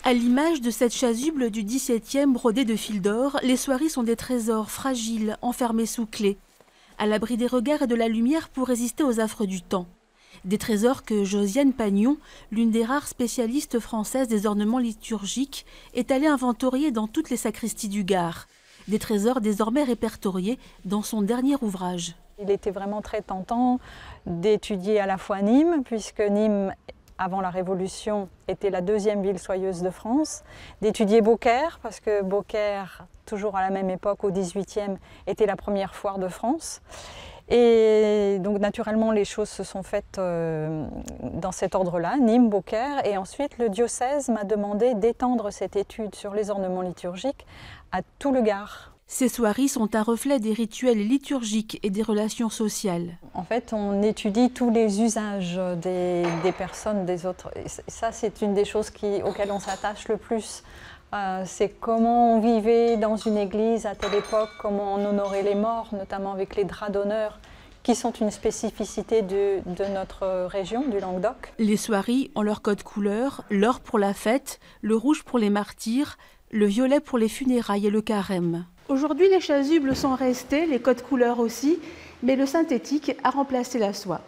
À l'image de cette chasuble du XVIIe brodée de fil d'or, les soieries sont des trésors fragiles, enfermés sous clé, à l'abri des regards et de la lumière pour résister aux affres du temps. Des trésors que Josiane Pagnon, l'une des rares spécialistes françaises des ornements liturgiques, est allée inventorier dans toutes les sacristies du Gard. Des trésors désormais répertoriés dans son dernier ouvrage. Il était vraiment très tentant d'étudier à la fois Nîmes, puisque Nîmes, avant la Révolution, était la deuxième ville soyeuse de France, d'étudier Beaucaire, parce que Beaucaire, toujours à la même époque, au XVIIIe, était la première foire de France. Et donc naturellement les choses se sont faites dans cet ordre-là, Nîmes, Beaucaire, et ensuite le diocèse m'a demandé d'étendre cette étude sur les ornements liturgiques à tout le Gard. Ces soieries sont un reflet des rituels liturgiques et des relations sociales. En fait, on étudie tous les usages des personnes, des autres. Et ça, c'est une des choses auxquelles on s'attache le plus. C'est comment on vivait dans une église à telle époque, comment on honorait les morts, notamment avec les draps d'honneur, qui sont une spécificité de notre région, du Languedoc. Les soieries ont leur code couleur, l'or pour la fête, le rouge pour les martyrs, le violet pour les funérailles et le carême. Aujourd'hui, les chasubles sont restés, les codes couleurs aussi, mais le synthétique a remplacé la soie.